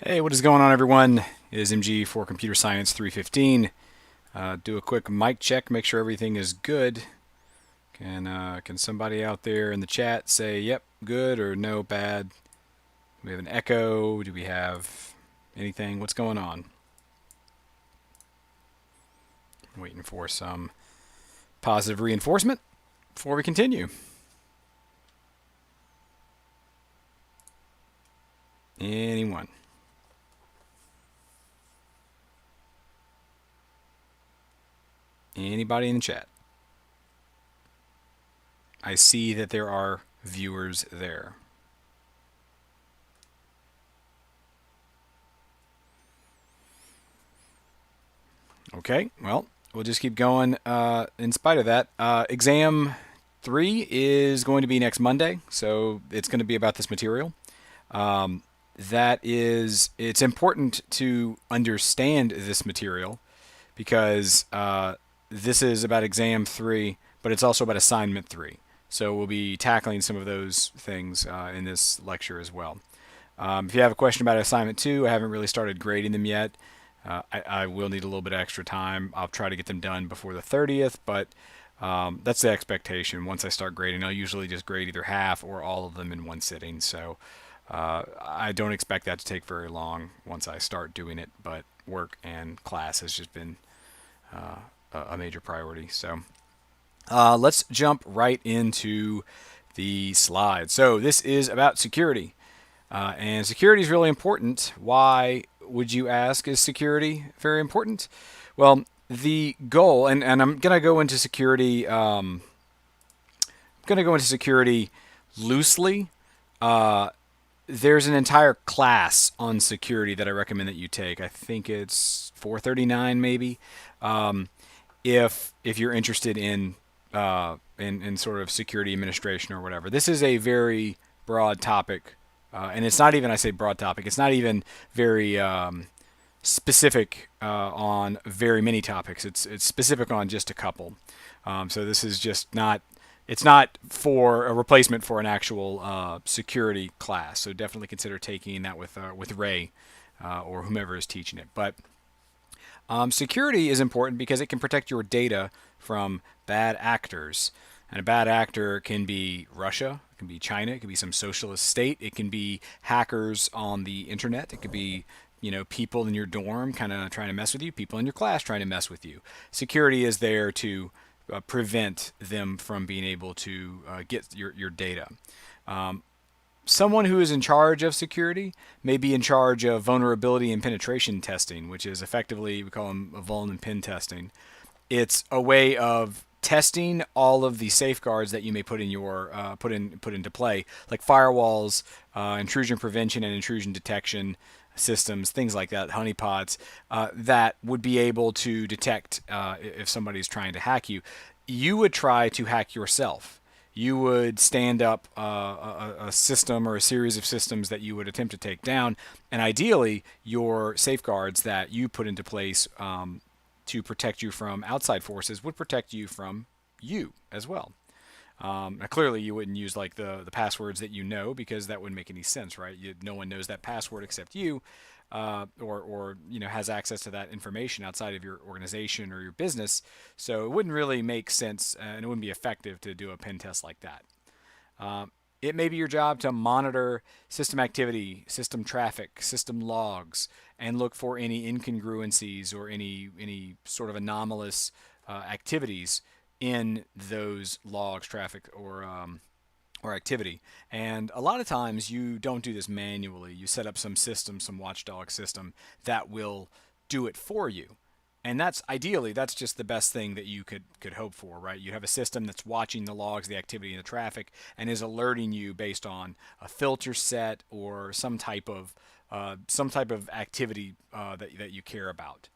Hey, what is going on, everyone? It is MG for Computer Science 315. Do a quick mic check, make sure everything is good. Can somebody out there in the chat say, yep, good, or no, bad? Do we have an echo? Do we have anything? What's going on? I'm waiting for some positive reinforcement before we continue. Anyone? Anybody in the chat? I see that there are viewers there. Okay, well, we'll just keep going. In spite of that, exam 3 is going to be next Monday, so it's going to be about this material. It's important to understand this material because this is about exam 3, but it's also about assignment 3. So we'll be tackling some of those things in this lecture as well. If you have a question about assignment 2, I haven't really started grading them yet. I will need a little bit of extra time. I'll try to get them done before the 30th, but that's the expectation. Once I start grading, I'll usually just grade either half or all of them in one sitting. So I don't expect that to take very long once I start doing it, but work and class has just been a major priority. So let's jump right into the slides. So this is about security. And security is really important. Why would you ask? Is security very important? Well, the goal, and I'm going to go into security. Going to go into security loosely. There's an entire class on security that I recommend that you take. I think it's 439 maybe. If you're interested in sort of security administration or whatever, this is a very broad topic, and it's not even, I say broad topic. It's not even very specific on very many topics. It's specific on just a couple. So this is just not. It's not for a replacement for an actual security class. So definitely consider taking that with Ray or whomever is teaching it. But security is important because it can protect your data from bad actors. And a bad actor can be Russia, it can be China, it can be some socialist state, it can be hackers on the internet, it could be people in your dorm kind of trying to mess with you, people in your class trying to mess with you. Security is there to prevent them from being able to get your data. Someone who is in charge of security may be in charge of vulnerability and penetration testing, which is effectively, we call them vuln and pen testing. It's a way of testing all of the safeguards that you may put in your put into play, like firewalls, intrusion prevention and intrusion detection systems, things like that, honeypots, that would be able to detect if somebody's trying to hack you. You would try to hack yourself. You would stand up a system or a series of systems that you would attempt to take down, and ideally, your safeguards that you put into place to protect you from outside forces would protect you from you as well. Now clearly, you wouldn't use like the passwords that you know because that wouldn't make any sense, right? No one knows that password except you, or has access to that information outside of your organization or your business. So it wouldn't really make sense, and it wouldn't be effective to do a pen test like that. It may be your job to monitor system activity, system traffic, system logs, and look for any incongruencies or any sort of anomalous activities in those logs, traffic, or activity. And a lot of times you don't do this manually. You set up some system, some watchdog system that will do it for you. And that's ideally, that's just the best thing that you could hope for, right? You have a system that's watching the logs, the activity, and the traffic, and is alerting you based on a filter set or some type of activity that you care about.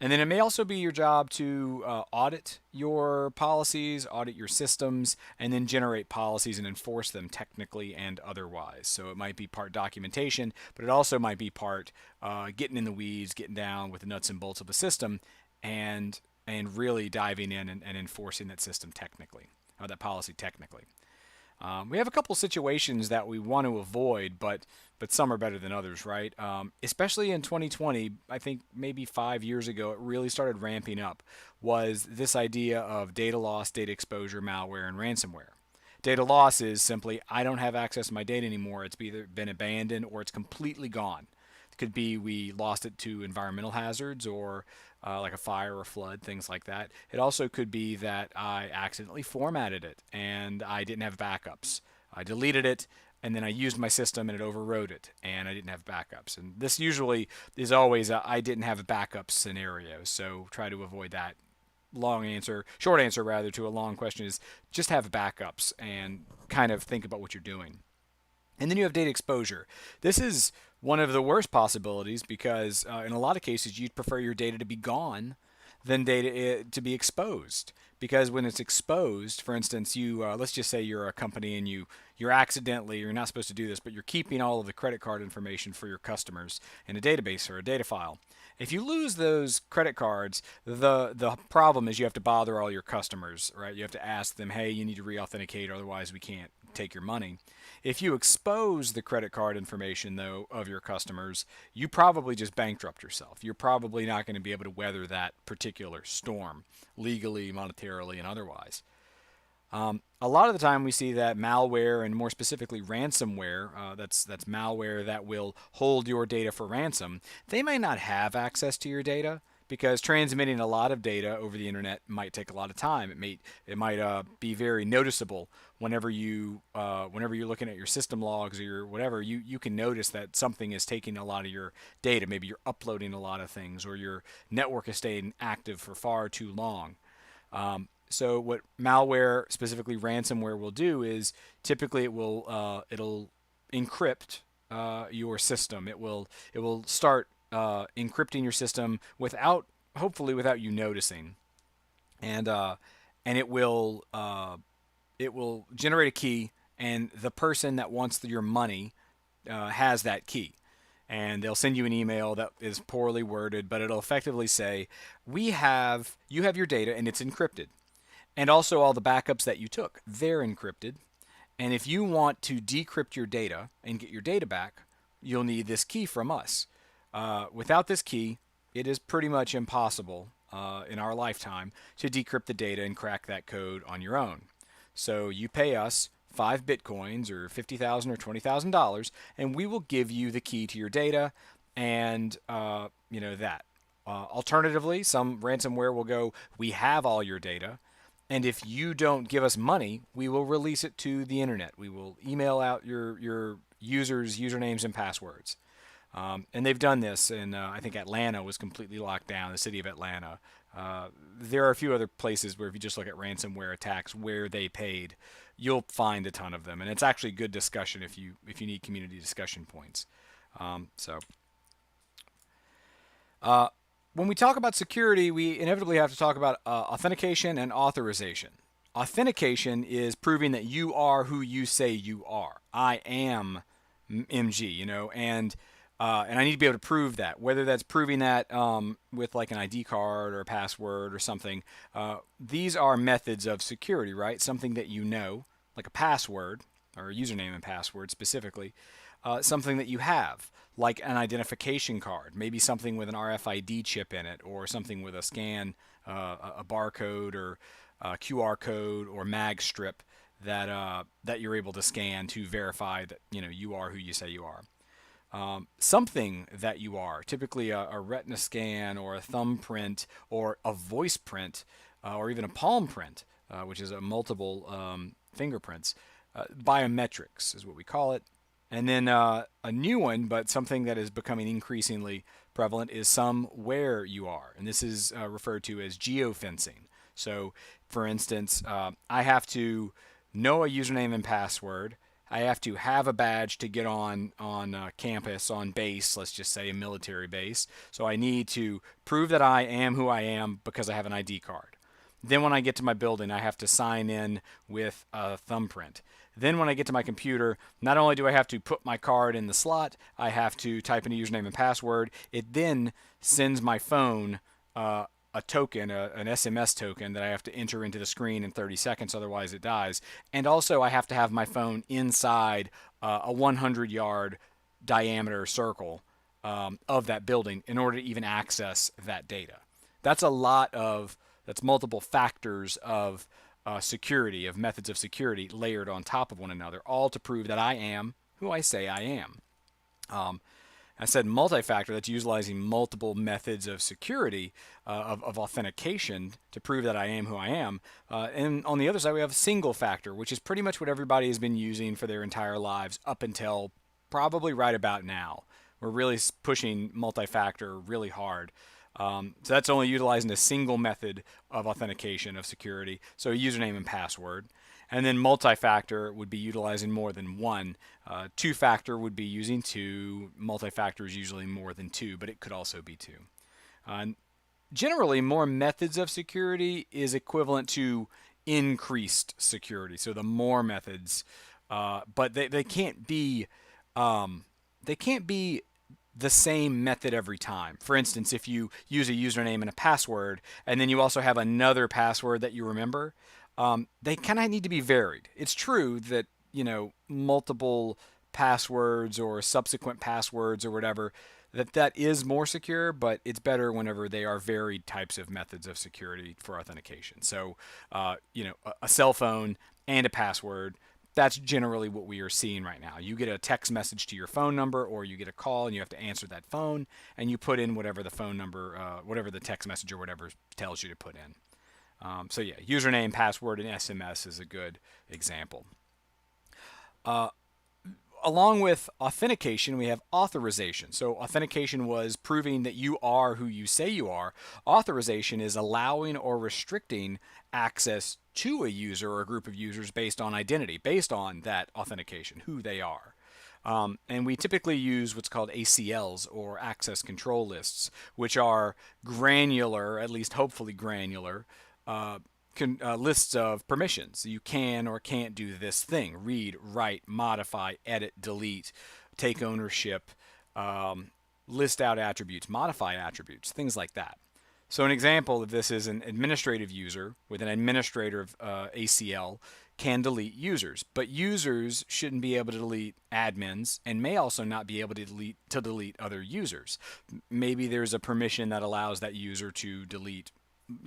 And then it may also be your job to audit your policies, audit your systems, and then generate policies and enforce them technically and otherwise. So it might be part documentation, but it also might be part getting in the weeds, getting down with the nuts and bolts of the system, and really diving in and enforcing that system technically, that policy technically. We have a couple situations that we want to avoid, but some are better than others, right? Especially in 2020, I think maybe 5 years ago, it really started ramping up. Was this idea of data loss, data exposure, malware, and ransomware? Data loss is simply I don't have access to my data anymore. It's either been abandoned or it's completely gone. It could be we lost it to environmental hazards or like a fire or flood, things like that. It also could be that I accidentally formatted it and I didn't have backups. I deleted it and then I used my system and it overwrote it and I didn't have backups. And this usually is always a I didn't have a backup scenario, so try to avoid that. Short answer rather, to a long question is just have backups and kind of think about what you're doing. And then you have data exposure. This is one of the worst possibilities because in a lot of cases you'd prefer your data to be gone than data to be exposed. Because when it's exposed, for instance, you let's just say you're a company and you're not supposed to do this, but you're keeping all of the credit card information for your customers in a database or a data file. If you lose those credit cards, the problem is you have to bother all your customers, right? You have to ask them, hey, you need to re-authenticate, otherwise we can't take your money. If you expose the credit card information, though, of your customers, you probably just bankrupt yourself. You're probably not going to be able to weather that particular storm, legally, monetarily, and otherwise. A lot of the time, we see that malware, and more specifically ransomware, that's malware that will hold your data for ransom. They may not have access to your data because transmitting a lot of data over the internet might take a lot of time. It might be very noticeable whenever you're looking at your system logs or your whatever. You can notice that something is taking a lot of your data. Maybe you're uploading a lot of things, or your network is staying active for far too long. So what malware, specifically ransomware, will do is typically it'll encrypt your system. It will start encrypting your system hopefully without you noticing, and it will generate a key, and the person that wants your money has that key. And they'll send you an email that is poorly worded, but it'll effectively say, you have your data and it's encrypted. And also all the backups that you took, they're encrypted. And if you want to decrypt your data and get your data back, you'll need this key from us. Without this key, it is pretty much impossible in our lifetime to decrypt the data and crack that code on your own. So you pay us 5 Bitcoins or 50,000 or $20,000, and we will give you the key to your data, and that. Alternatively, some ransomware will go, we have all your data, and if you don't give us money, we will release it to the internet. We will email out your users' usernames and passwords. And they've done this, and I think Atlanta was completely locked down, the city of Atlanta. There are a few other places where if you just look at ransomware attacks where they paid, you'll find a ton of them. And it's actually good discussion if you need community discussion points. So when we talk about security, we inevitably have to talk about authentication and authorization. Authentication is proving that you are who you say you are. I am MG, and I need to be able to prove that, whether that's proving that with like an ID card or a password or something. These are methods of security, right? Something that like a password or a username and password specifically. Something that you have, like an identification card, maybe something with an RFID chip in it, or something with a scan, a barcode or a QR code or mag strip that you're able to scan to verify that you are who you say you are. Something that you are, typically a retina scan or a thumbprint or a voice print or even a palm print, which is a multiple fingerprints. Biometrics is what we call it. And then a new one, but something that is becoming increasingly prevalent, is somewhere you are. And this is referred to as geofencing. So, for instance, I have to know a username and password. I have to have a badge to get on campus, on base, let's just say a military base. So I need to prove that I am who I am because I have an ID card. Then when I get to my building, I have to sign in with a thumbprint. Then when I get to my computer, not only do I have to put my card in the slot, I have to type in a username and password. It then sends my phone a token, an SMS token that I have to enter into the screen in 30 seconds, otherwise it dies. And also, I have to have my phone inside a 100-yard diameter circle of that building in order to even access that data. That's a lot of, that's multiple factors of security, of methods of security layered on top of one another, all to prove that I am who I say I am. I said multi-factor, that's utilizing multiple methods of security, of authentication to prove that I am who I am. And on the other side, we have single factor, which is pretty much what everybody has been using for their entire lives up until probably right about now. We're really pushing multi-factor really hard. So that's only utilizing a single method of authentication of security, so a username and password. And then multi-factor would be utilizing more than one. Two-factor would be using two. Multi-factor is usually more than two, but it could also be two. Generally, more methods of security is equivalent to increased security. So the more methods, but they can't be the same method every time. For instance, if you use a username and a password, and then you also have another password that you remember, they kind of need to be varied. It's true that, multiple passwords or subsequent passwords or whatever, that is more secure, but it's better whenever they are varied types of methods of security for authentication. So, a cell phone and a password, that's generally what we are seeing right now. You get a text message to your phone number, or you get a call and you have to answer that phone, and you put in whatever the phone number, whatever the text message or whatever tells you to put in. So yeah, username, password, and SMS is a good example. Along with authentication, we have authorization. So authentication was proving that you are who you say you are. Authorization is allowing or restricting access to a user or a group of users based on identity, based on that authentication, who they are. And we typically use what's called ACLs, or access control lists, which are granular, at least hopefully granular, lists of permissions. You can or can't do this thing: read, write, modify, edit, delete, take ownership, list out attributes, modify attributes, things like that. So an example of this is an administrative user with an administrator ACL can delete users, but users shouldn't be able to delete admins and may also not be able to delete other users. Maybe there's a permission that allows that user to delete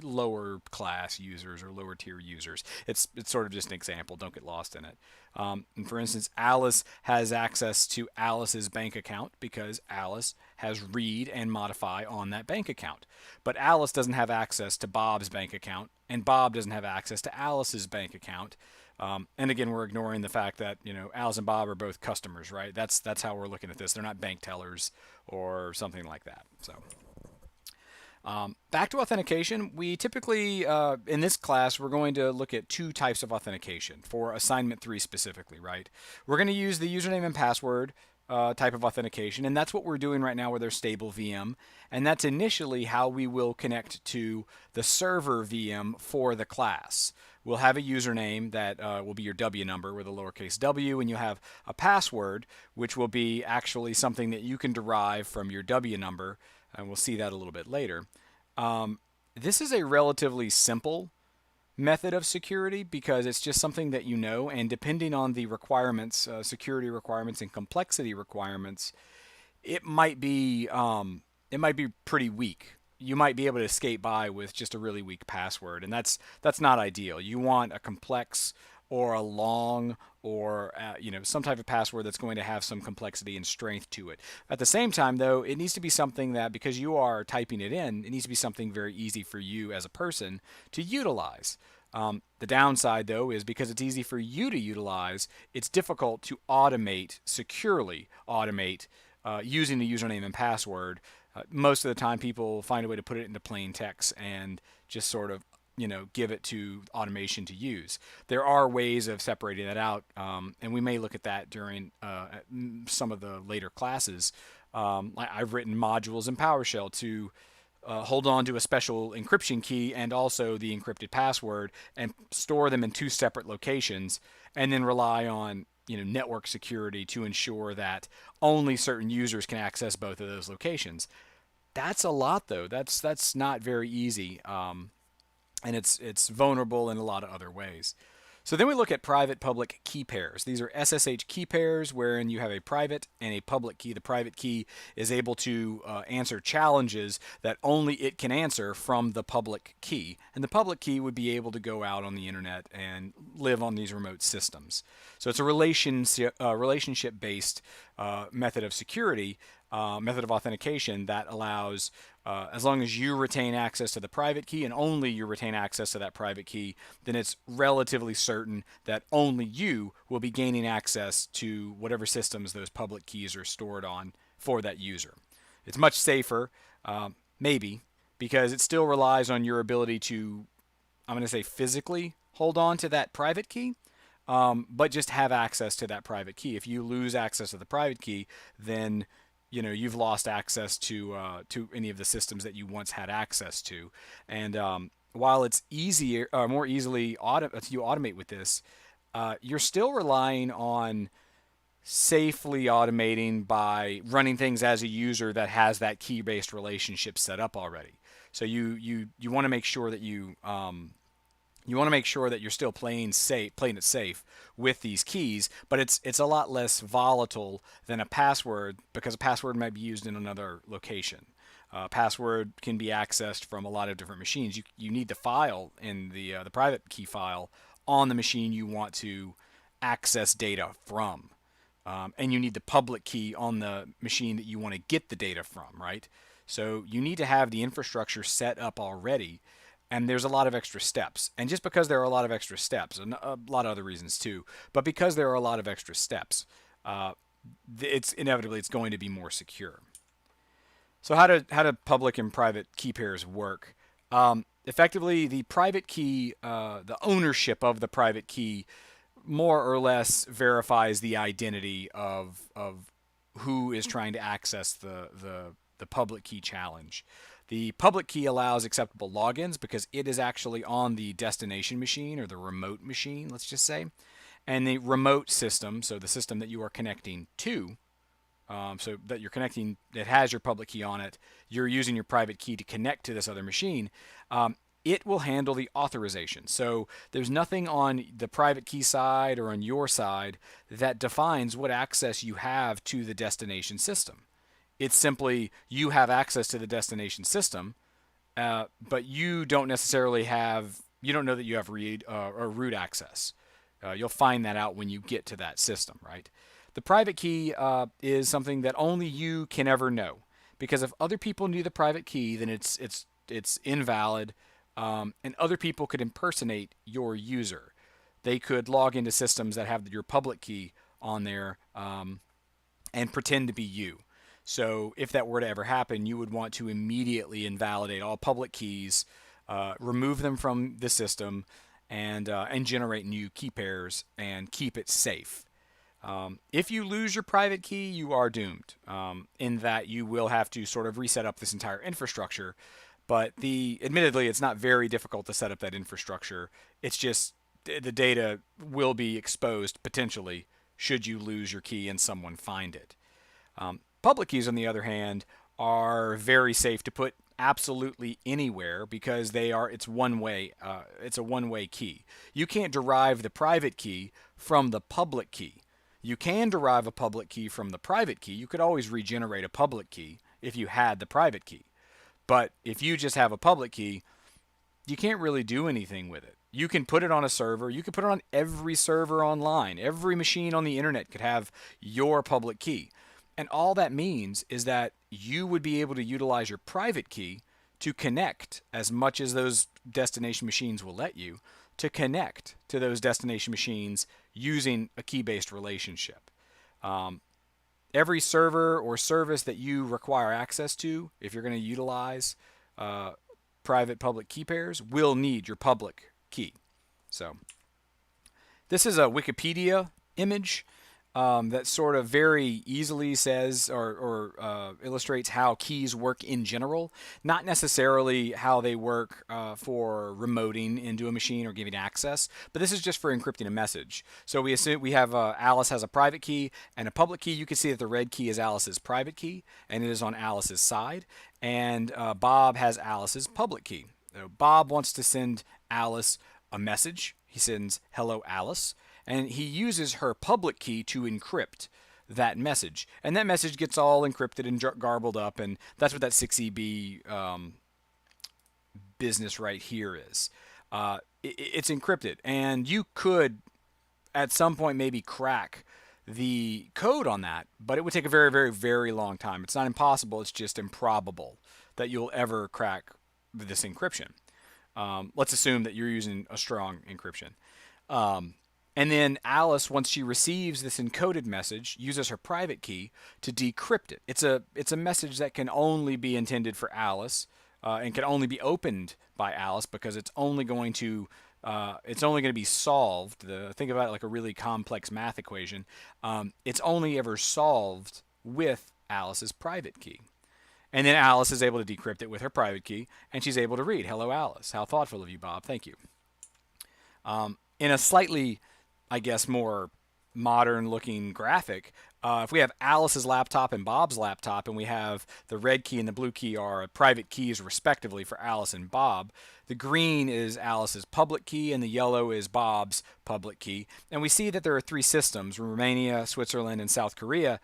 lower class users or lower tier users. It's sort of just an example. Don't get lost in it. And for instance, Alice has access to Alice's bank account because Alice has read and modify on that bank account. But Alice doesn't have access to Bob's bank account, and Bob doesn't have access to Alice's bank account. And again, we're ignoring the fact that Alice and Bob are both customers, right? That's how we're looking at this. They're not bank tellers or something like that. So. Back to authentication, we typically, in this class, we're going to look at two types of authentication for assignment 3 specifically, right? We're going to use the username and password type of authentication, and that's what we're doing right now with our stable VM, and that's initially how we will connect to the server VM for the class. We'll have a username that will be your W number with a lowercase w, and you'll have a password, which will be actually something that you can derive from your W number, and we'll see that a little bit later. This is a relatively simple method of security because it's just something that you know, and depending on the requirements, security requirements and complexity requirements, it might be pretty weak. You might be able to skate by with just a really weak password, and that's not ideal. You want a complex or a long or some type of password that's going to have some complexity and strength to it. At the same time, though, it needs to be something that, because you are typing it in, it needs to be something very easy for you as a person to utilize. The downside, though, is because it's easy for you to utilize, it's difficult to securely automate using the username and password. Most of the time, people find a way to put it into plain text and just sort of give it to automation to use. There are ways of separating that out, and we may look at that during some of the later classes. I've written modules in PowerShell to hold on to a special encryption key and also the encrypted password and store them in two separate locations, and then rely on network security to ensure that only certain users can access both of those locations. That's a lot though. That's not very easy. And it's vulnerable in a lot of other ways. So then we look at private public key pairs. These are SSH key pairs wherein you have a private and a public key. The private key is able to answer challenges that only it can answer from the public key. And the public key would be able to go out on the internet and live on these remote systems. So it's a relationship based method of security, method of authentication that allows, as long as you retain access to the private key and only you retain access to that private key, then it's relatively certain that only you will be gaining access to whatever systems those public keys are stored on for that user. It's much safer, maybe, because it still relies on your ability to, I'm going to say, physically hold on to that private key, but just have access to that private key. If you lose access to the private key, then you've lost access to any of the systems that you once had access to. And while it's easier, more easily you automate with this, you're still relying on safely automating by running things as a user that has that key-based relationship set up already. So you want to make sure that you're still playing it safe with these keys, but it's a lot less volatile than a password, because a password might be used in another location. Password can be accessed from a lot of different machines. You need the file in the private key file on the machine you want to access data from, and you need the public key on the machine that you want to get the data from, right? So you need to have the infrastructure set up already. And there's a lot of extra steps. And just because there are a lot of extra steps, and a lot of other reasons too, but because there are a lot of extra steps, it's going to be more secure. So how do public and private key pairs work? Effectively, the private key, the ownership of the private key, more or less verifies the identity of who is trying to access the public key challenge. The public key allows acceptable logins because it is actually on the destination machine, or the remote machine, let's just say. And the remote system, so the system that you are connecting to, so that you're connecting, that has your public key on it, you're using your private key to connect to this other machine, it will handle the authorization. So there's nothing on the private key side or on your side that defines what access you have to the destination system. It's simply you have access to the destination system, but you don't know that you have read or root access. You'll find that out when you get to that system, right? The private key is something that only you can ever know, because if other people knew the private key, then it's invalid, and other people could impersonate your user. They could log into systems that have your public key on there and pretend to be you. So if that were to ever happen, you would want to immediately invalidate all public keys, remove them from the system, and generate new key pairs and keep it safe. If you lose your private key, you are doomed, in that you will have to sort of reset up this entire infrastructure. But admittedly, it's not very difficult to set up that infrastructure. It's just the data will be exposed potentially should you lose your key and someone find it. Public keys, on the other hand, are very safe to put absolutely anywhere because it's one-way. It's a one-way key. You can't derive the private key from the public key. You can derive a public key from the private key. You could always regenerate a public key if you had the private key. But if you just have a public key, you can't really do anything with it. You can put it on a server. You can put it on every server online. Every machine on the internet could have your public key. And all that means is that you would be able to utilize your private key to connect, as much as those destination machines will let you, to connect to those destination machines using a key-based relationship. Every server or service that you require access to, if you're going to utilize private-public key pairs, will need your public key. So this is a Wikipedia image. that sort of very easily says or illustrates how keys work in general, not necessarily how they work for remoting into a machine or giving access, but this is just for encrypting a message. So we assume we have Alice has a private key and a public key. You can see that the red key is Alice's private key, and it is on Alice's side, and Bob has Alice's public key. So Bob wants to send Alice a message. He sends "Hello, Alice," and he uses her public key to encrypt that message. And that message gets all encrypted and garbled up, and that's what that 6EB business right here is. It's encrypted, and you could at some point maybe crack the code on that, but it would take a very, very, very long time. It's not impossible, it's just improbable that you'll ever crack this encryption. Let's assume that you're using a strong encryption. And then Alice, once she receives this encoded message, uses her private key to decrypt it. It's a message that can only be intended for Alice and can only be opened by Alice because it's only going to be solved. Think about it like a really complex math equation. It's only ever solved with Alice's private key. And then Alice is able to decrypt it with her private key, and she's able to read, "Hello, Alice." How thoughtful of you, Bob. Thank you. In a slightly, I guess, more modern-looking graphic, if we have Alice's laptop and Bob's laptop, and we have the red key and the blue key are private keys respectively for Alice and Bob, the green is Alice's public key and the yellow is Bob's public key. And we see that there are three systems: Romania, Switzerland, and South Korea.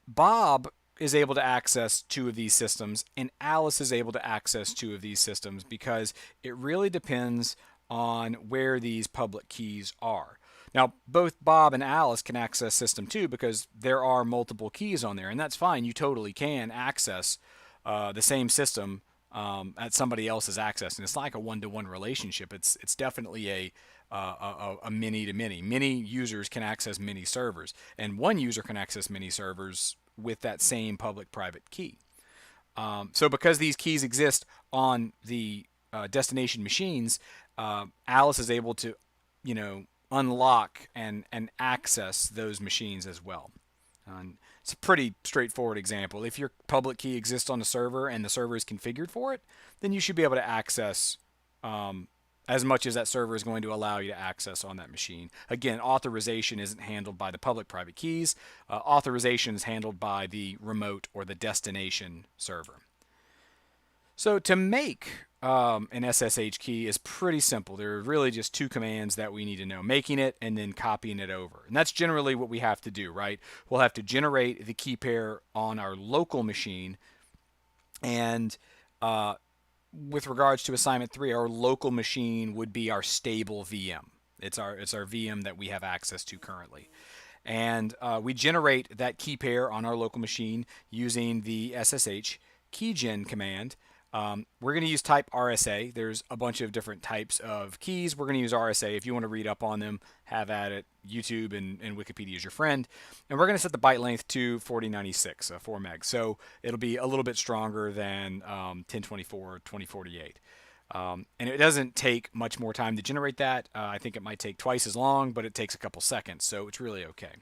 Bob is able to access two of these systems, and Alice is able to access two of these systems because it really depends on where these public keys are. Now, both Bob and Alice can access System 2 because there are multiple keys on there, and that's fine. You totally can access the same system at somebody else's access, and it's not like a one-to-one relationship. It's definitely a many-to-many. Many users can access many servers, and one user can access many servers with that same public-private key. So because these keys exist on the destination machines, Alice is able to, unlock and access those machines as well. It's a pretty straightforward example. If your public key exists on a server and the server is configured for it, then you should be able to access as much as that server is going to allow you to access on that machine. Again, authorization isn't handled by the public-private keys. Authorization is handled by the remote or the destination server. So to make an SSH key is pretty simple. There are really just two commands that we need to know: making it and then copying it over. And that's generally what we have to do, right? We'll have to generate the key pair on our local machine, and with regards to assignment 3, our local machine would be our stable VM. It's our VM that we have access to currently. And we generate that key pair on our local machine using the SSH keygen command. We're going to use type RSA. There's a bunch of different types of keys. We're going to use RSA. If you want to read up on them, have at it. YouTube and Wikipedia is your friend. And we're going to set the byte length to 4096, 4 meg. So it'll be a little bit stronger than 1024, 2048. And it doesn't take much more time to generate that. I think it might take twice as long, but it takes a couple seconds. So it's really okay.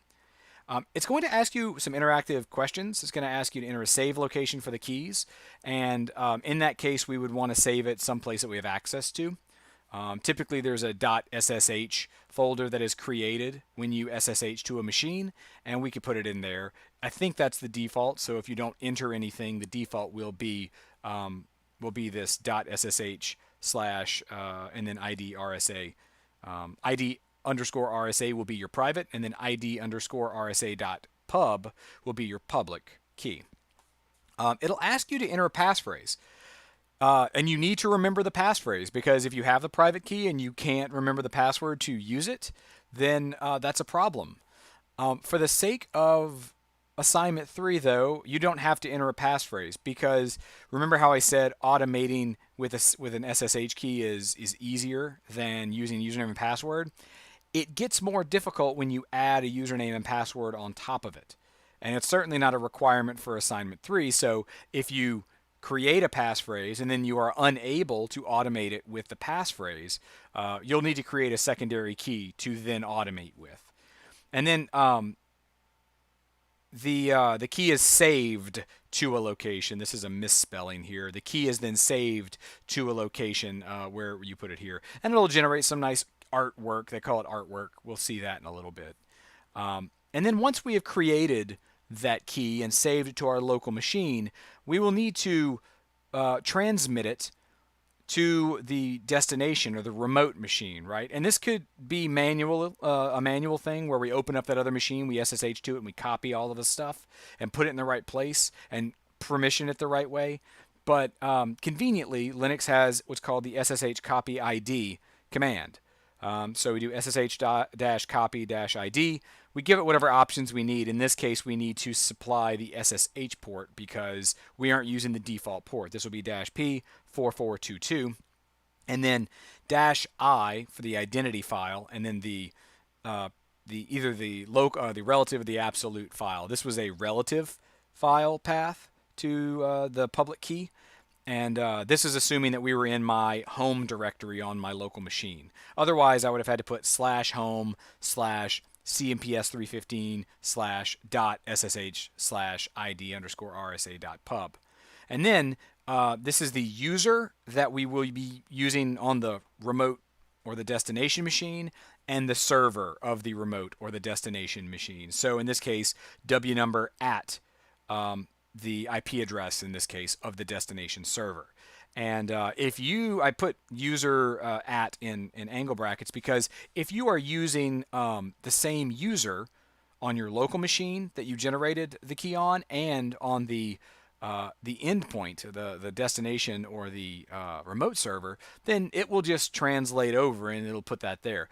It's going to ask you some interactive questions. It's going to ask you to enter a save location for the keys. And in that case, we would want to save it someplace that we have access to. Typically, there's a .ssh folder that is created when you SSH to a machine, and we could put it in there. I think that's the default. So if you don't enter anything, the default will be this .ssh / and then ID RSA. ID underscore RSA will be your private, and then ID underscore RSA dot pub will be your public key. It'll ask you to enter a passphrase. And you need to remember the passphrase, because if you have the private key and you can't remember the password to use it, then that's a problem. For the sake of assignment 3, though, you don't have to enter a passphrase, because remember how I said automating with an SSH key is easier than using username and password? It gets more difficult when you add a username and password on top of it. And it's certainly not a requirement for assignment 3. So if you create a passphrase and then you are unable to automate it with the passphrase, you'll need to create a secondary key to then automate with. And then the key is saved to a location. This is a misspelling here. The key is then saved to a location where you put it here, and it'll generate some nice artwork. They call it artwork. We'll see that in a little bit. And then once we have created that key and saved it to our local machine, we will need to transmit it to the destination or the remote machine, right? And this could be manual, a manual thing where we open up that other machine, we SSH to it, and we copy all of the stuff and put it in the right place and permission it the right way. But conveniently, Linux has what's called the SSH copy ID command. So we do SSH-copy-ID. We give it whatever options we need. In this case, we need to supply the SSH port because we aren't using the default port. This will be -P 4422, and then -I for the identity file, and then the either the local, the relative, or the absolute file. This was a relative file path to the public key. And this is assuming that we were in my home directory on my local machine. Otherwise, I would have had to put /home/ cmps315 /.ssh /id_rsa.pub. And then this is the user that we will be using on the remote or the destination machine, and the server of the remote or the destination machine. So in this case, W number at the IP address, in this case, of the destination server. And I put user at in angle brackets because if you are using the same user on your local machine that you generated the key on and on the endpoint, the destination or the remote server, then it will just translate over and it'll put that there.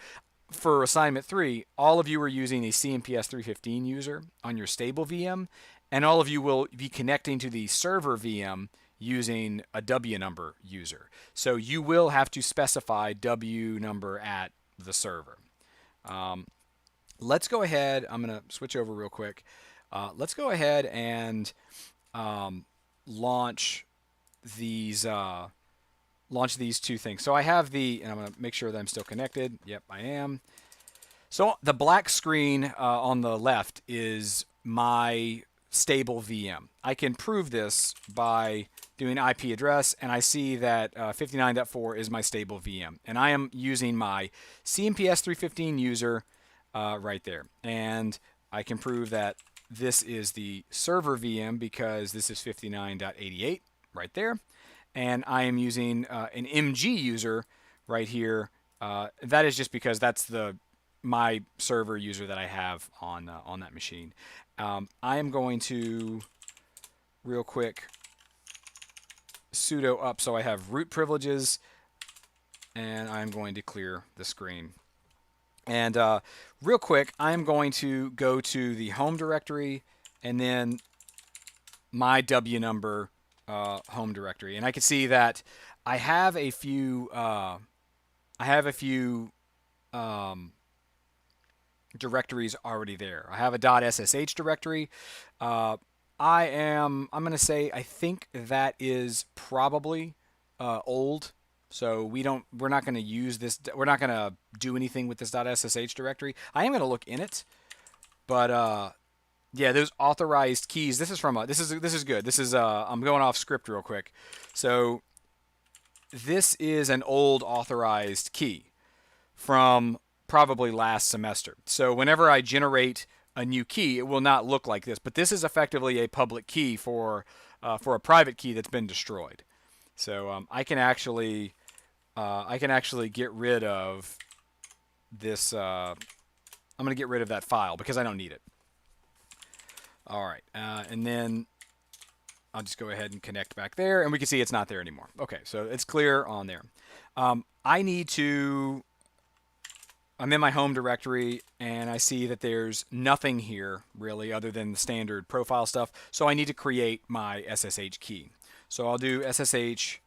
For assignment 3, all of you are using a CMPS 315 user on your stable VM, and all of you will be connecting to the server VM using a W number user. So you will have to specify W number at the server. Let's go ahead. I'm going to switch over real quick. Let's go ahead and launch these two things. So I have and I'm going to make sure that I'm still connected. Yep, I am. So the black screen on the left is my stable VM. I can prove this by doing IP address, and I see that 59.4 is my stable VM. And I am using my CMPS 315 user right there. And I can prove that this is the server VM because this is 59.88 right there. And I am using an MG user right here. That is just because that's my server user that I have on that machine. I am going to real quick sudo up so I have root privileges, and I'm going to clear the screen. And real quick, I'm going to go to the home directory and then my W number home directory, and I can see that I have a few directories already there. I have a .ssh directory. I'm going to say I think that is probably old. So we're not going to use this. We're not going to do anything with this .ssh directory. I am going to look in it, but yeah, those authorized keys. This is from this is good. This is I'm going off script real quick. So this is an old authorized key from probably last semester. So whenever I generate a new key, it will not look like this. But this is effectively a public key for a private key that's been destroyed. So I can actually get rid of this. I'm going to get rid of that file because I don't need it. All right, and then I'll just go ahead and connect back there, and we can see it's not there anymore. Okay, so it's clear on there. I'm in my home directory, and I see that there's nothing here, really, other than the standard profile stuff. So I need to create my SSH key. So I'll do SSH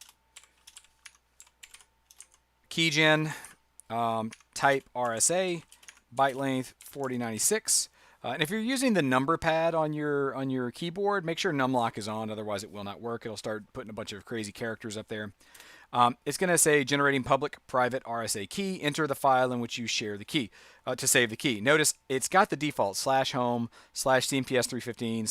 keygen, type RSA, byte length 4096. And if you're using the number pad on your keyboard, make sure numlock is on, otherwise it will not work. It'll start putting a bunch of crazy characters up there. It's going to say generating public private RSA key. Enter the file in which you share the key to save the key. Notice it's got the default /home /cmps315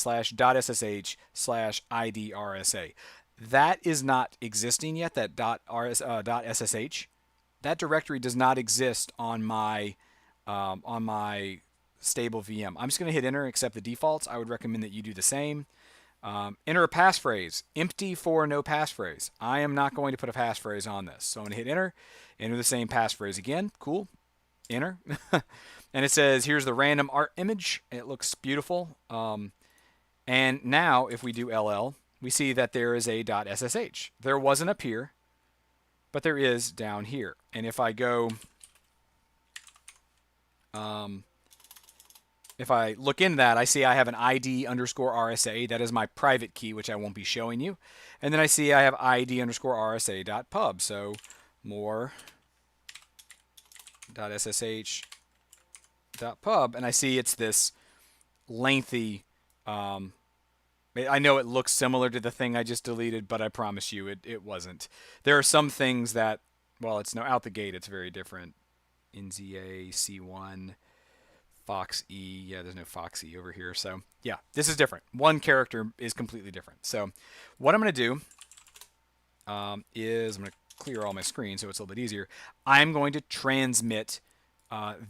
/.ssh /ID RSA. That is not existing yet. That .ssh. That directory does not exist on my stable VM. I'm just going to hit enter, accept the defaults. I would recommend that you do the same. Enter a passphrase, empty for no passphrase. I am not going to put a passphrase on this. So I'm going to hit enter the same passphrase again. Cool. Enter. And it says, here's the random art image. It looks beautiful. And now if we do LL, we see that there is a .ssh. There wasn't up here, but there is down here. And if I go, if I look in that, I see I have an ID underscore RSA. That is my private key, which I won't be showing you. And then I see I have ID underscore RSA dot pub. So more dot SSH dot pub. And I see it's this lengthy, I know it looks similar to the thing I just deleted, but I promise you it wasn't. There are some things that, well, it's no out the gate, it's very different. NZA, C1, Fox E. Yeah, there's no Fox E over here. So yeah, this is different. One character is completely different. So what I'm going to do is I'm going to clear all my screen so it's a little bit easier. I'm going to transmit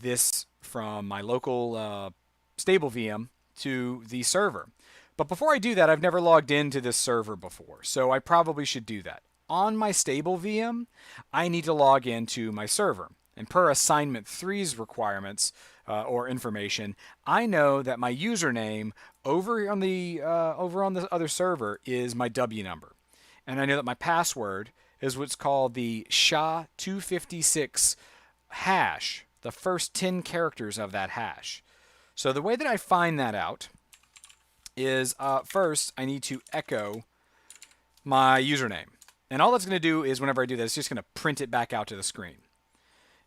this from my local stable VM to the server. But before I do that, I've never logged into this server before, so I probably should do that. On my stable VM, I need to log into my server. And per assignment 3's requirements or information, I know that my username over on the other server is my W number. And I know that my password is what's called the SHA-256 hash, the first 10 characters of that hash. So the way that I find that out is first I need to echo my username. And all that's going to do is whenever I do that, it's just going to print it back out to the screen.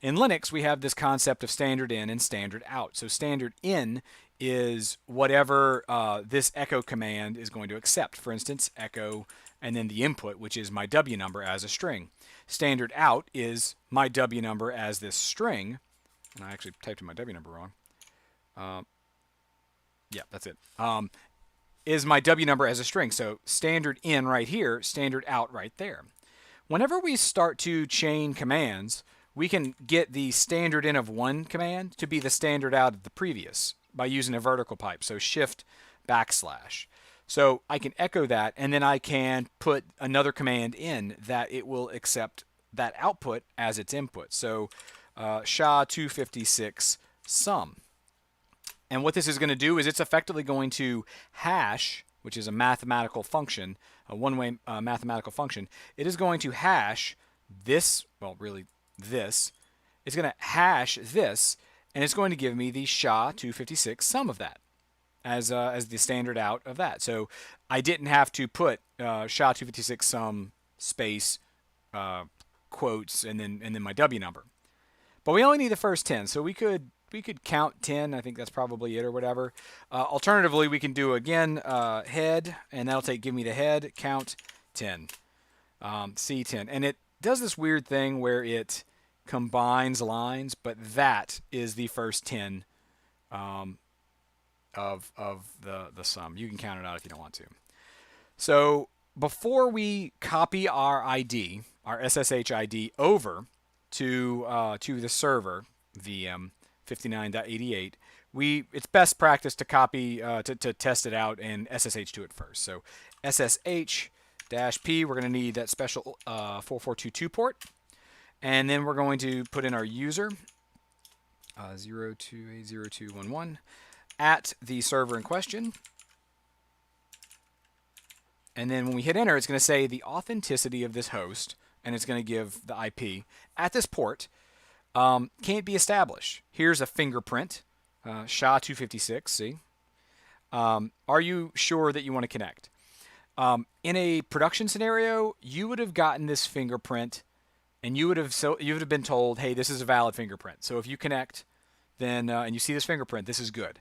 In Linux, we have this concept of standard in and standard out. So standard in is whatever this echo command is going to accept. For instance, echo and then the input, which is my W number as a string. Standard out is my W number as this string. And I actually typed in my W number wrong. Yeah, that's it. Is my W number as a string. So standard in right here, standard out right there. Whenever we start to chain commands, we can get the standard in of one command to be the standard out of the previous by using a vertical pipe. So shift /. So I can echo that, and then I can put another command in that it will accept that output as its input. So SHA-256 sum. And what this is going to do is it's effectively going to hash, which is a mathematical function, a one-way mathematical function. It is going to hash this, well, really this. It's going to hash this, and it's going to give me the SHA-256 sum of that as the standard out of that. So I didn't have to put SHA-256 sum space quotes and then my W number. But we only need the first 10, so we could count 10. I think that's probably it or whatever. Alternatively, we can do again head, and that'll give me the head count 10, C10, and it does this weird thing where it combines lines, but that is the first 10 of the sum. You can count it out if you don't want to. So before we copy our ID, our SSH ID, over to the server VM 59.88, it's best practice to copy to test it out and SSH to it first. So SSH-P, we're going to need that special 4422 port, and then we're going to put in our user 0280211 at the server in question. And then when we hit enter, it's going to say the authenticity of this host, and it's going to give the IP at this port can't be established. Here's a fingerprint, SHA-256, see? Are you sure that you want to connect? In a production scenario, you would have gotten this fingerprint, and you would have been told, hey, this is a valid fingerprint. So if you connect, then and you see this fingerprint, this is good.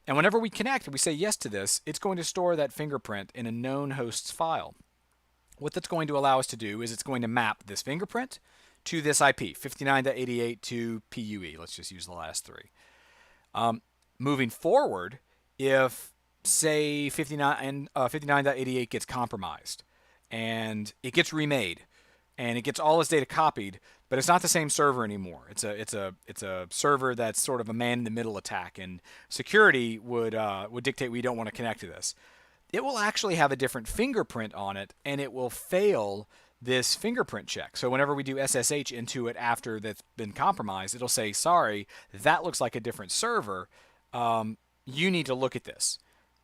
And whenever we connect and we say yes to this, it's going to store that fingerprint in a known hosts file. what that's going to allow us to do is it's going to map this fingerprint to this IP, 59.88 to PUE. Let's just use the last three. Moving forward, if say 59.88 gets compromised and it gets remade and it gets all its data copied, but it's not the same server anymore. It's a server that's sort of a man-in-the-middle attack, and security would dictate we don't want to connect to this. It will actually have a different fingerprint on it, and it will fail this fingerprint check. So whenever we do SSH into it after that's been compromised, it'll say, sorry, that looks like a different server. You need to look at this.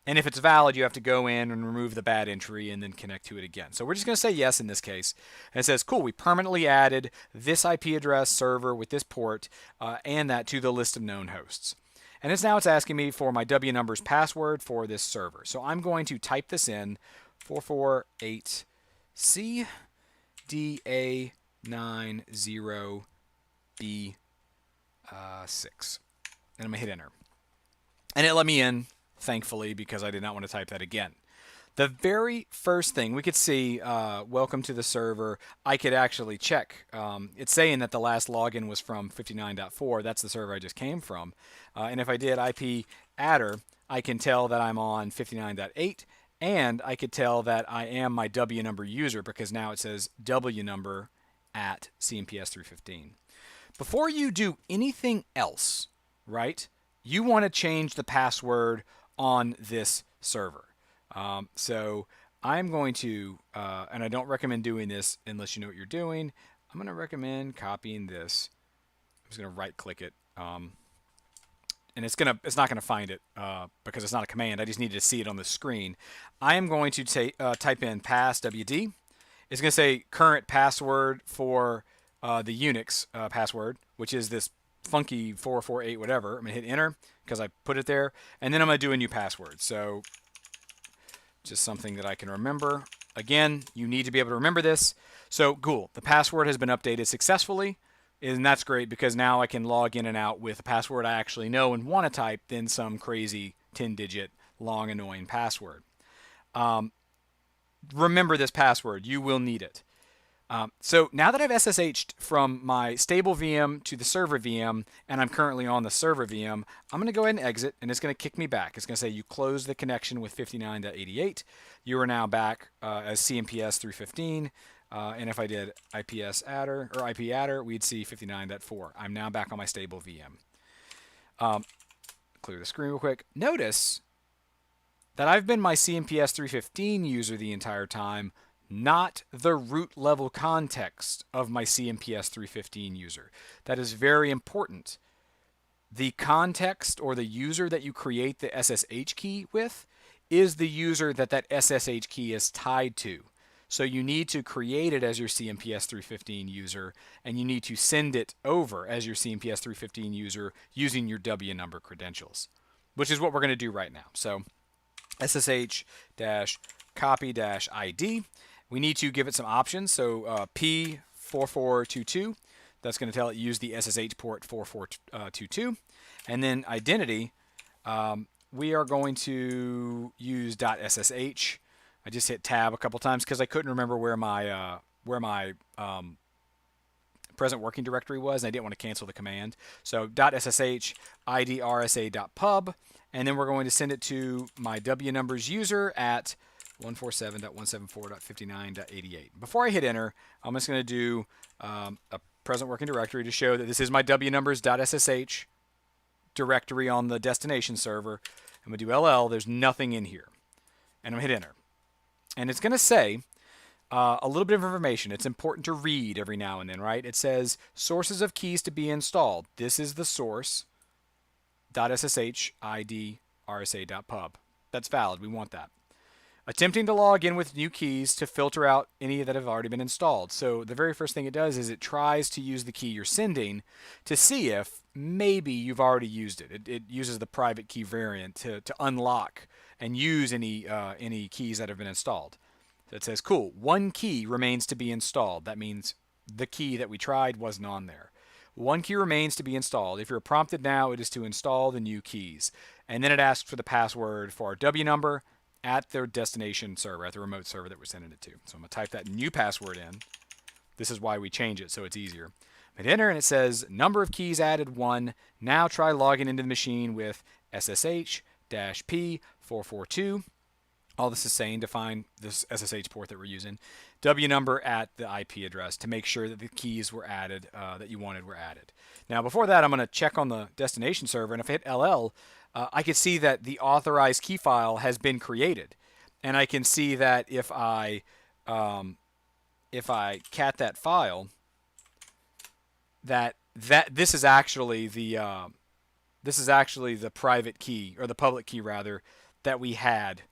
And if it's valid, you have to go in and remove the bad entry and then connect to it again. So we're just going to say yes in this case. And it says, cool, we permanently added this IP address server with this port and that to the list of known hosts. And it's asking me for my W numbers password for this server. So I'm going to type this in, 448CDA90B6. And I'm going to hit enter. And it let me in, thankfully, because I did not want to type that again. The very first thing we could see, welcome to the server, I could actually check. It's saying that the last login was from 59.4. That's the server I just came from. And if I did IP adder, I can tell that I'm on 59.8, and I could tell that I am my W number user because now it says W number at CMPS 315. Before you do anything else, right, you want to change the password on this server. So I'm going to, and I don't recommend doing this unless you know what you're doing. I'm going to recommend copying this. I'm just going to right click it. And it's not going to find it because it's not a command. I just needed to see it on the screen. I am going to type in passwd. It's going to say current password for the Unix password, which is this funky 448 whatever. I'm going to hit enter because I put it there. And then I'm going to do a new password. So just something that I can remember. Again, you need to be able to remember this. So cool. The password has been updated successfully. And that's great because now I can log in and out with a password I actually know and want to type than some crazy 10-digit long annoying password. Remember this password. You will need it. So now that I've SSH'd from my stable VM to the server VM, and I'm currently on the server VM, I'm going to go ahead and exit, and it's going to kick me back. It's going to say you closed the connection with 59.88. You are now back as CMPS 315. And if I did IPS adder or IP adder, we'd see 59.4. I'm now back on my stable VM. Clear the screen real quick. Notice that I've been my CMPS 315 user the entire time, not the root level context of my CMPS 315 user. That is very important. The context or the user that you create the SSH key with is the user that SSH key is tied to. So you need to create it as your CMPS 315 user, and you need to send it over as your CMPS 315 user using your W number credentials, which is what we're going to do right now. So SSH-copy-ID. We need to give it some options. So P4422, that's going to tell it use the SSH port 4422. And then identity, we are going to use .ssh. I just hit tab a couple times because I couldn't remember where my present working directory was, and I didn't want to cancel the command. So .ssh id rsa.pub, and then we're going to send it to my W numbers user at 147.174.59.88. Before I hit enter, I'm just going to do a present working directory to show that this is my wnumbers.ssh directory on the destination server. I'm going to do ll. There's nothing in here. And I'm going to hit enter. And it's going to say a little bit of information. It's important to read every now and then, right? It says sources of keys to be installed. This is the source. .ssh id rsa.pub. That's valid. We want that. Attempting to log in with new keys to filter out any that have already been installed. So the very first thing it does is it tries to use the key you're sending to see if maybe you've already used it. It uses the private key variant to unlock and use any keys that have been installed. So it says, cool, one key remains to be installed. That means the key that we tried wasn't on there. One key remains to be installed. If you're prompted now, it is to install the new keys. And then it asks for the password for our W number at their destination server, at the remote server that we're sending it to. So I'm going to type that new password in. This is why we change it, so it's easier. I hit enter, and it says number of keys added 1. Now try logging into the machine with SSH-P442. All this is saying to find this SSH port that we're using. W number at the IP address to make sure that the keys were added that you wanted were added. Now before that, I'm going to check on the destination server, and if I hit LL, I can see that the authorized key file has been created, and I can see that if I cat that file, that this is actually the private key, or the public key rather, that we had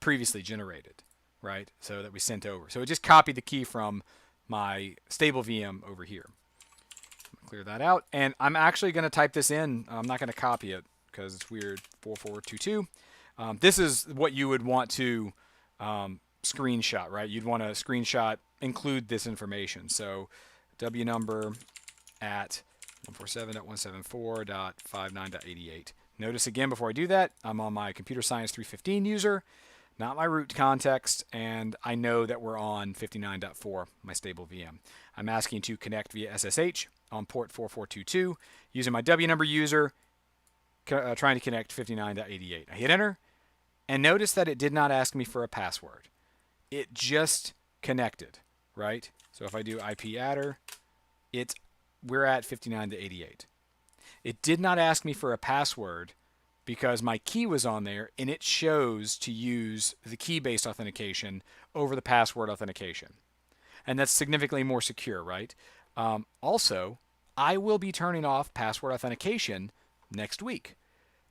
previously generated, right? So that we sent over. So it just copied the key from my stable VM over here. Clear that out, and I'm actually going to type this in. I'm not going to copy it because it's weird. 4422. This is what you would want to screenshot, right? You'd want to screenshot, include this information. So W number at 147.174.59.88. Notice again before I do that, I'm on my Computer Science 315 user, not my root context, and I know that we're on 59.4, my stable VM. I'm asking to connect via SSH on port 4422 using my W number user, trying to connect 59.88. I hit enter, and notice that it did not ask me for a password. It just connected, right? So if I do IP adder, we're at 59.88. It did not ask me for a password because my key was on there, and it chose to use the key-based authentication over the password authentication. And that's significantly more secure, right? Also, I will be turning off password authentication next week.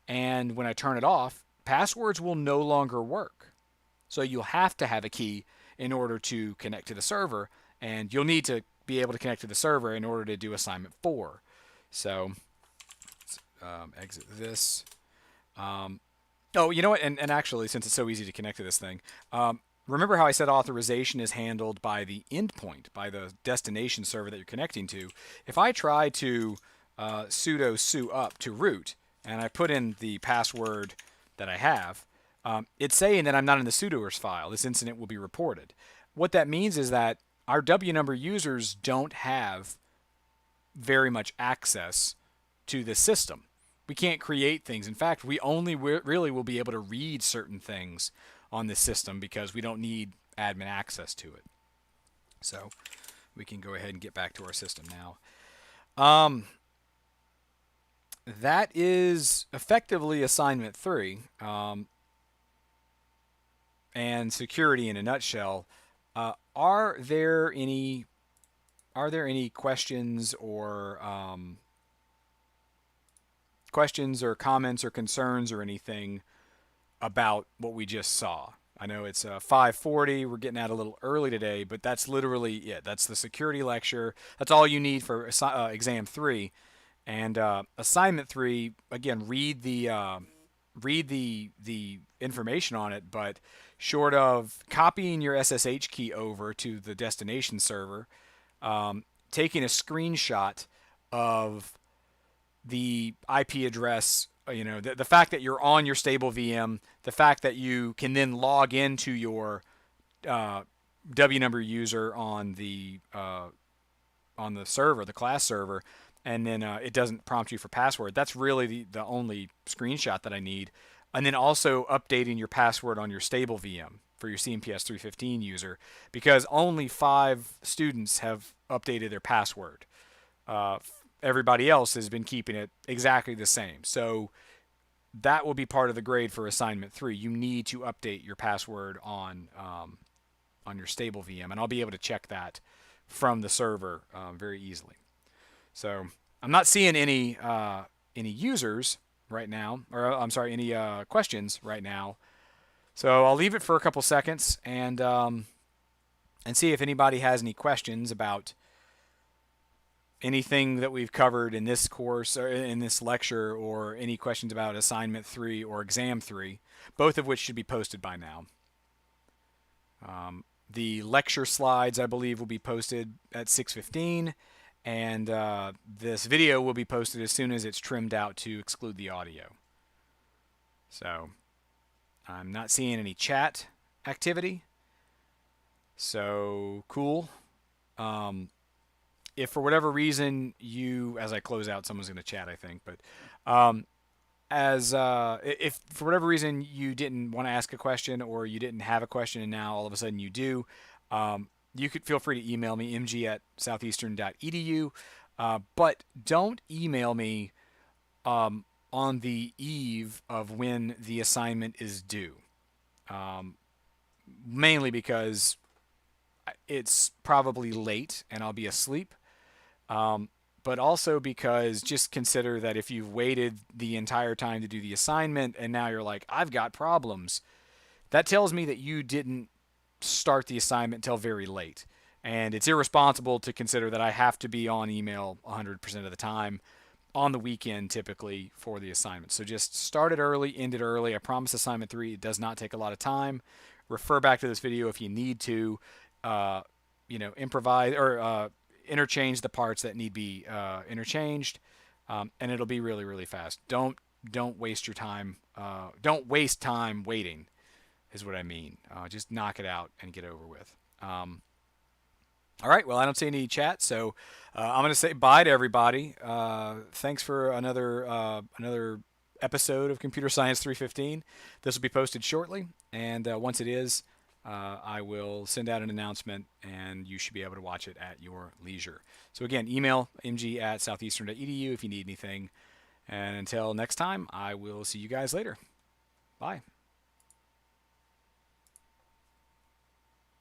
And when I turn it off, passwords will no longer work. So you'll have to have a key in order to connect to the server, and you'll need to be able to connect to the server in order to do assignment 4. So exit this. Oh, you know what? And actually, since it's so easy to connect to this thing, remember how I said authorization is handled by the endpoint, by the destination server that you're connecting to? If I try to sudo su up to root, and I put in the password that I have, it's saying that I'm not in the sudoers file. This incident will be reported. What that means is that our W number users don't have very much access to the system. We can't create things. In fact, we only really will be able to read certain things on this system because we don't need admin access to it. So we can go ahead and get back to our system now. That is effectively assignment 3 and security in a nutshell. Are there any questions or comments or concerns or anything about what we just saw? I know it's 5:40. We're getting out a little early today, but that's literally it. That's the security lecture. That's all you need for exam 3. And assignment 3, again, read the information on it, but short of copying your SSH key over to the destination server, taking a screenshot of the IP address, the fact that you're on your stable VM, the fact that you can then log into your W number user on the server, the class server, and then it doesn't prompt you for password. That's really the only screenshot that I need. And then also updating your password on your stable VM for your CMPS 315 user, because only 5 students have updated their password. Everybody else has been keeping it exactly the same. So that will be part of the grade for assignment 3. You need to update your password on your stable VM, and I'll be able to check that from the server very easily. So I'm not seeing any users right now, or I'm sorry, any questions right now. So I'll leave it for a couple seconds and see if anybody has any questions about anything that we've covered in this course or in this lecture, or any questions about assignment 3 or exam 3, both of which should be posted by now. The lecture slides, I believe, will be posted at 6:15, and this video will be posted as soon as it's trimmed out to exclude the audio. So I'm not seeing any chat activity. So cool. Um, if for whatever reason you, as I close out, someone's going to chat, I think, but as if for whatever reason you didn't want to ask a question or you didn't have a question and now all of a sudden you do, you could feel free to email me mg at southeastern.edu, but don't email me on the eve of when the assignment is due, mainly because it's probably late and I'll be asleep. But also because just consider that if you've waited the entire time to do the assignment and now you're like, I've got problems, that tells me that you didn't start the assignment until very late. And it's irresponsible to consider that I have to be on email 100% of the time on the weekend typically for the assignment. So just start it early, end it early. I promise assignment 3, it does not take a lot of time. Refer back to this video if you need to, improvise or interchange the parts that need be interchanged, and it'll be really, really fast. Don't waste your time. Don't waste time waiting, is what I mean. Just knock it out and get over with. All right. Well, I don't see any chat, so I'm going to say bye to everybody. Thanks for another episode of Computer Science 315. This will be posted shortly, and once it is, I will send out an announcement, and you should be able to watch it at your leisure. So again, email mg at southeastern.edu if you need anything. And until next time, I will see you guys later. Bye.